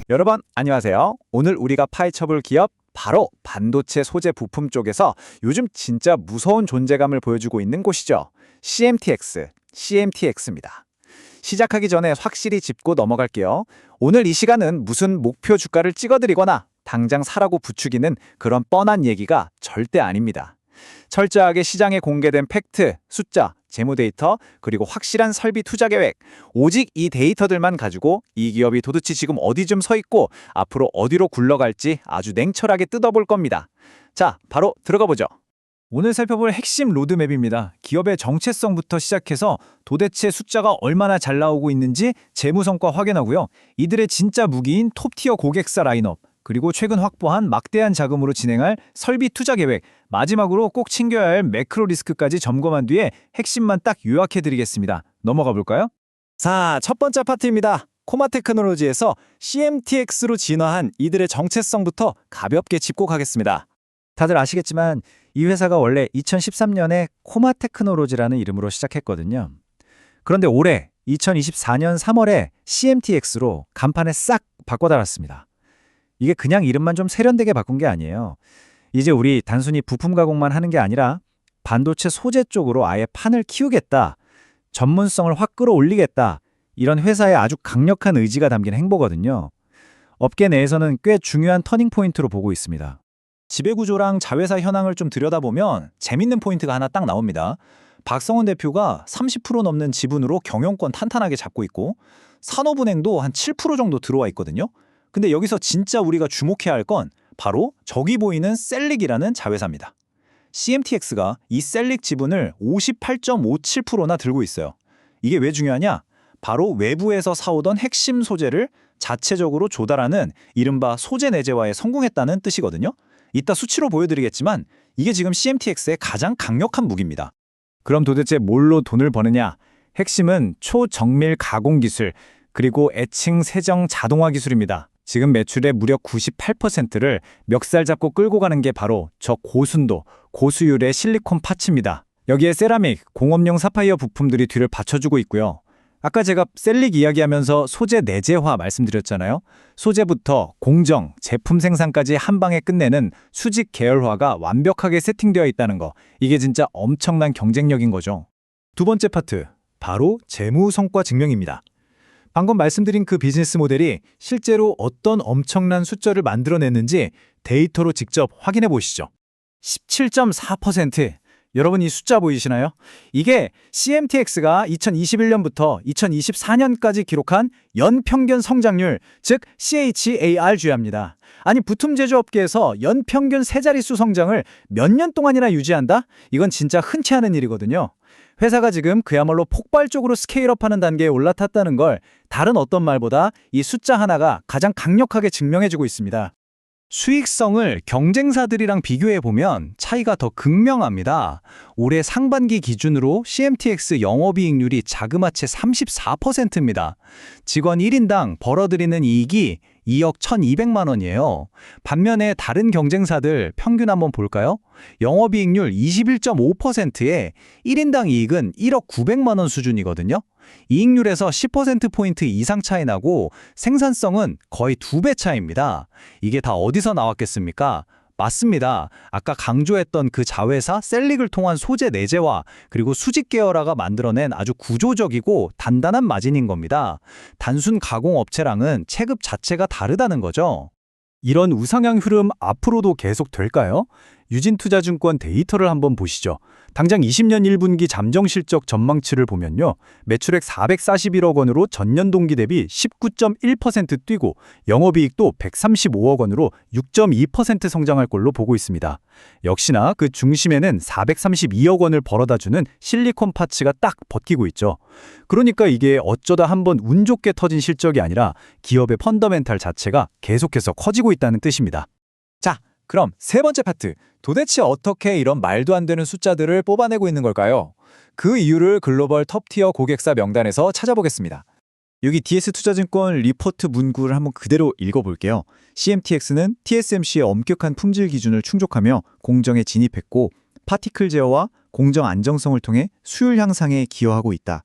여러분 안녕하세요. 오늘 우리가 파헤쳐볼 기업 바로 반도체 소재 부품 쪽에서 요즘 진짜 무서운 존재감을 보여주고 있는 곳이죠. CMTX입니다. 시작하기 전에 확실히 짚고 넘어갈게요. 오늘 이 시간은 무슨 목표 주가를 찍어드리거나 당장 사라고 부추기는 그런 뻔한 얘기가 절대 아닙니다. 철저하게 시장에 공개된 팩트, 숫자, 재무 데이터, 그리고 확실한 설비 투자 계획, 오직 이 데이터들만 가지고 이 기업이 도대체 지금 어디쯤 서 있고 앞으로 어디로 굴러갈지 아주 냉철하게 뜯어볼 겁니다. 자, 바로 들어가 보죠. 오늘 살펴볼 핵심 로드맵입니다. 기업의 정체성부터 시작해서 도대체 숫자가 얼마나 잘 나오고 있는지 재무 성과 확인하고요. 이들의 진짜 무기인 톱티어 고객사 라인업, 그리고 최근 확보한 막대한 자금으로 진행할 설비 투자 계획, 마지막으로 꼭 챙겨야 할 매크로 리스크까지 점검한 뒤에 핵심만 딱 요약해드리겠습니다. 넘어가 볼까요? 자, 첫 번째 파트입니다. 코마 테크놀로지에서 CMTX로 진화한 이들의 정체성부터 가볍게 짚고 가겠습니다. 다들 아시겠지만 이 회사가 원래 2013년에 코마 테크놀로지라는 이름으로 시작했거든요. 그런데 올해 2024년 3월에 CMTX로 간판에 싹 바꿔달았습니다. 이게 그냥 이름만 좀 세련되게 바꾼 게 아니에요. 이제 우리 단순히 부품 가공만 하는 게 아니라 반도체 소재 쪽으로 아예 판을 키우겠다, 전문성을 확 끌어올리겠다, 이런 회사의 아주 강력한 의지가 담긴 행보거든요. 업계 내에서는 꽤 중요한 터닝포인트로 보고 있습니다. 지배구조랑 자회사 현황을 좀 들여다보면 재밌는 포인트가 하나 딱 나옵니다. 박성원 대표가 30% 넘는 지분으로 경영권 탄탄하게 잡고 있고 산업은행도 한 7% 정도 들어와 있거든요. 근데 여기서 진짜 우리가 주목해야 할 건 바로 저기 보이는 셀릭이라는 자회사입니다. CMTX가 이 셀릭 지분을 58.57%나 들고 있어요. 이게 왜 중요하냐? 바로 외부에서 사오던 핵심 소재를 자체적으로 조달하는 이른바 소재 내재화에 성공했다는 뜻이거든요. 이따 수치로 보여드리겠지만 이게 지금 CMTX의 가장 강력한 무기입니다. 그럼 도대체 뭘로 돈을 버느냐? 핵심은 초정밀 가공 기술, 그리고 애칭 세정 자동화 기술입니다. 지금 매출의 무려 98%를 멱살 잡고 끌고 가는 게 바로 저 고순도, 고수율의 실리콘 파츠입니다. 여기에 세라믹, 공업용 사파이어 부품들이 뒤를 받쳐주고 있고요. 아까 제가 셀릭 이야기하면서 소재 내재화 말씀드렸잖아요. 소재부터 공정, 제품 생산까지 한 방에 끝내는 수직 계열화가 완벽하게 세팅되어 있다는 거. 이게 진짜 엄청난 경쟁력인 거죠. 두 번째 파트, 바로 재무 성과 증명입니다. 방금 말씀드린 그 비즈니스 모델이 실제로 어떤 엄청난 숫자를 만들어냈는지 데이터로 직접 확인해 보시죠. 17.4%. 여러분 이 숫자 보이시나요? 이게 CMTX가 2021년부터 2024년까지 기록한 연평균 성장률, 즉 CAGR입니다. 아니 부품 제조업계에서 연평균 세 자릿수 성장을 몇 년 동안이나 유지한다? 이건 진짜 흔치 않은 일이거든요. 회사가 지금 그야말로 폭발적으로 스케일업하는 단계에 올라탔다는 걸 다른 어떤 말보다 이 숫자 하나가 가장 강력하게 증명해주고 있습니다. 수익성을 경쟁사들이랑 비교해보면 차이가 더 극명합니다. 올해 상반기 기준으로 CMTX 영업이익률이 자그마치 34%입니다. 직원 1인당 벌어들이는 이익이 2억 1,200만 원이에요. 반면에 다른 경쟁사들 평균 한번 볼까요? 영업이익률 21.5%에 1인당 이익은 1억 900만 원 수준이거든요. 이익률에서 10%포인트 이상 차이 나고 생산성은 거의 2배 차이입니다. 이게 다 어디서 나왔겠습니까? 맞습니다. 아까 강조했던 그 자회사 셀릭을 통한 소재 내재화 그리고 수직 계열화가 만들어낸 아주 구조적이고 단단한 마진인 겁니다. 단순 가공 업체랑은 체급 자체가 다르다는 거죠. 이런 우상향 흐름 앞으로도 계속 될까요? 유진투자증권 데이터를 한번 보시죠. 당장 20년 1분기 잠정실적 전망치를 보면요. 매출액 441억 원으로 전년 동기 대비 19.1% 뛰고 영업이익도 135억 원으로 6.2% 성장할 걸로 보고 있습니다. 역시나 그 중심에는 432억 원을 벌어다주는 실리콘 파츠가 딱 버티고 있죠. 그러니까 이게 어쩌다 한번 운 좋게 터진 실적이 아니라 기업의 펀더멘탈 자체가 계속해서 커지고 있다는 뜻입니다. 자, 그럼 세 번째 파트, 도대체 어떻게 이런 말도 안 되는 숫자들을 뽑아내고 있는 걸까요? 그 이유를 글로벌 톱티어 고객사 명단에서 찾아보겠습니다. 여기 DS투자증권 리포트 문구를 한번 그대로 읽어볼게요. CMTX는 TSMC의 엄격한 품질 기준을 충족하며 공정에 진입했고 파티클 제어와 공정 안정성을 통해 수율 향상에 기여하고 있다.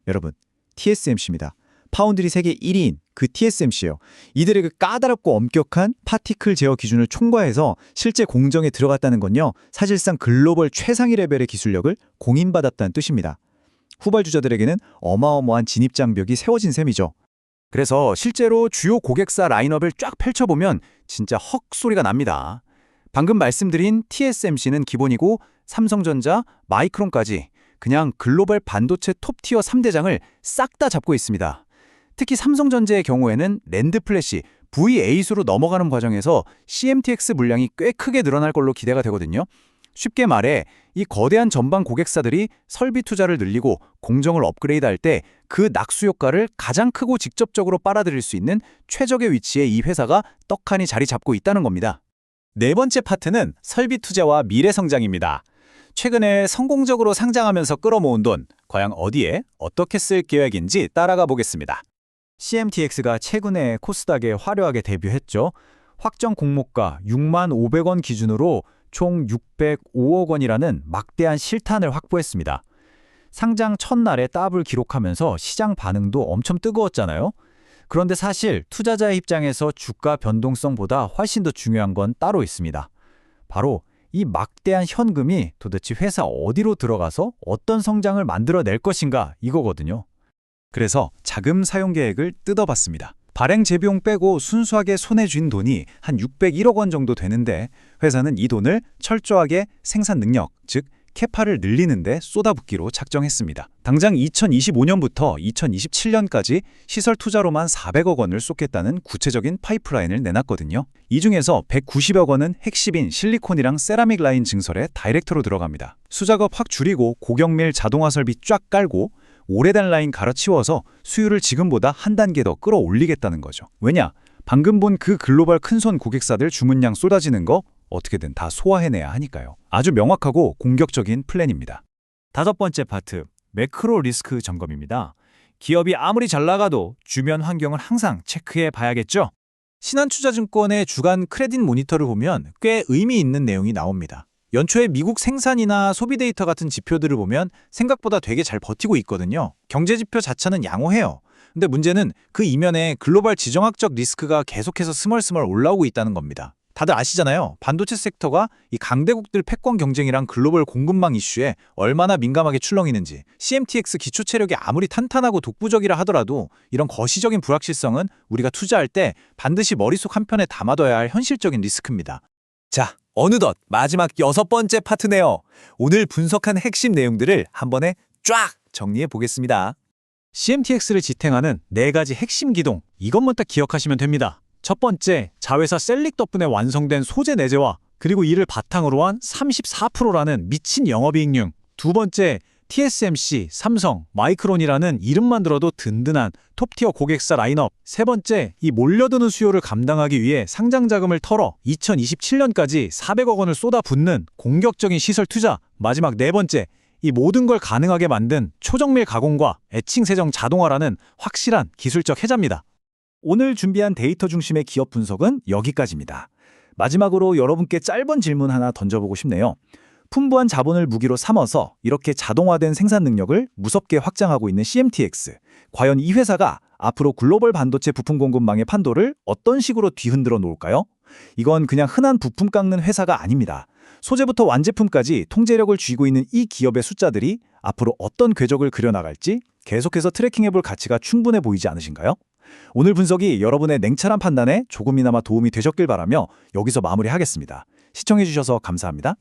여러분, TSMC입니다. 파운드리 세계 1위인 그 TSMC예요. 이들의 그 까다롭고 엄격한 파티클 제어 기준을 총괄해서 실제 공정에 들어갔다는 건요, 사실상 글로벌 최상위 레벨의 기술력을 공인받았다는 뜻입니다. 후발주자들에게는 어마어마한 진입 장벽이 세워진 셈이죠. 그래서 실제로 주요 고객사 라인업을 쫙 펼쳐보면 진짜 헉 소리가 납니다. 방금 말씀드린 TSMC는 기본이고 삼성전자, 마이크론까지 그냥 글로벌 반도체 톱티어 3대장을 싹 다 잡고 있습니다. 특히 삼성전자의 경우에는 랜드 플래시, V8으로 넘어가는 과정에서 CMTX 물량이 꽤 크게 늘어날 걸로 기대가 되거든요. 쉽게 말해 이 거대한 전방 고객사들이 설비 투자를 늘리고 공정을 업그레이드할 때 그 낙수 효과를 가장 크고 직접적으로 빨아들일 수 있는 최적의 위치에 이 회사가 떡하니 자리 잡고 있다는 겁니다. 네 번째 파트는 설비 투자와 미래 성장입니다. 최근에 성공적으로 상장하면서 끌어모은 돈, 과연 어디에 어떻게 쓸 계획인지 따라가 보겠습니다. CMTX가 최근에 코스닥에 화려하게 데뷔했죠. 확정 공모가 6만 500원 기준으로 총 605억 원이라는 막대한 실탄을 확보했습니다. 상장 첫날에 더블 기록하면서 시장 반응도 엄청 뜨거웠잖아요. 그런데 사실 투자자의 입장에서 주가 변동성보다 훨씬 더 중요한 건 따로 있습니다. 바로 이 막대한 현금이 도대체 회사 어디로 들어가서 어떤 성장을 만들어낼 것인가 이거거든요. 그래서 자금 사용 계획을 뜯어봤습니다. 발행 재비용 빼고 순수하게 손에 쥔 돈이 한 601억 원 정도 되는데 회사는 이 돈을 철저하게 생산 능력, 즉 캐파를 늘리는 데 쏟아붓기로 작정했습니다. 당장 2025년부터 2027년까지 시설 투자로만 400억 원을 쏟겠다는 구체적인 파이프라인을 내놨거든요. 이 중에서 190억 원은 핵심인 실리콘이랑 세라믹 라인 증설에 다이렉트로 들어갑니다. 수작업 확 줄이고 고경밀 자동화 설비 쫙 깔고 오래된 라인 갈아치워서 수율을 지금보다 한 단계 더 끌어올리겠다는 거죠. 왜냐? 방금 본 그 글로벌 큰손 고객사들 주문량 쏟아지는 거 어떻게든 다 소화해내야 하니까요. 아주 명확하고 공격적인 플랜입니다. 다섯 번째 파트, 매크로 리스크 점검입니다. 기업이 아무리 잘 나가도 주변 환경을 항상 체크해 봐야겠죠? 신한투자증권의 주간 크레딧 모니터를 보면 꽤 의미 있는 내용이 나옵니다. 연초에 미국 생산이나 소비 데이터 같은 지표들을 보면 생각보다 되게 잘 버티고 있거든요. 경제 지표 자체는 양호해요. 근데 문제는 그 이면에 글로벌 지정학적 리스크가 계속해서 스멀스멀 올라오고 있다는 겁니다. 다들 아시잖아요. 반도체 섹터가 이 강대국들 패권 경쟁이랑 글로벌 공급망 이슈에 얼마나 민감하게 출렁이는지. CMTX 기초 체력이 아무리 탄탄하고 독보적이라 하더라도 이런 거시적인 불확실성은 우리가 투자할 때 반드시 머릿속 한편에 담아둬야 할 현실적인 리스크입니다. 자, 어느덧 마지막 여섯 번째 파트네요. 오늘 분석한 핵심 내용들을 한 번에 쫙 정리해 보겠습니다. CMTX를 지탱하는 네 가지 핵심 기동, 이것만 딱 기억하시면 됩니다. 첫 번째, 자회사 셀릭 덕분에 완성된 소재 내재화, 그리고 이를 바탕으로 한 34%라는 미친 영업이익률. 두 번째, TSMC, 삼성, 마이크론이라는 이름만 들어도 든든한 톱티어 고객사 라인업. 세 번째, 이 몰려드는 수요를 감당하기 위해 상장 자금을 털어 2027년까지 400억 원을 쏟아붓는 공격적인 시설 투자. 마지막 네 번째, 이 모든 걸 가능하게 만든 초정밀 가공과 애칭 세정 자동화라는 확실한 기술적 해자입니다. 오늘 준비한 데이터 중심의 기업 분석은 여기까지입니다. 마지막으로 여러분께 짧은 질문 하나 던져보고 싶네요. 풍부한 자본을 무기로 삼아서 이렇게 자동화된 생산 능력을 무섭게 확장하고 있는 CMTX. 과연 이 회사가 앞으로 글로벌 반도체 부품 공급망의 판도를 어떤 식으로 뒤흔들어 놓을까요? 이건 그냥 흔한 부품 깎는 회사가 아닙니다. 소재부터 완제품까지 통제력을 쥐고 있는 이 기업의 숫자들이 앞으로 어떤 궤적을 그려나갈지 계속해서 트래킹해볼 가치가 충분해 보이지 않으신가요? 오늘 분석이 여러분의 냉철한 판단에 조금이나마 도움이 되셨길 바라며 여기서 마무리하겠습니다. 시청해주셔서 감사합니다.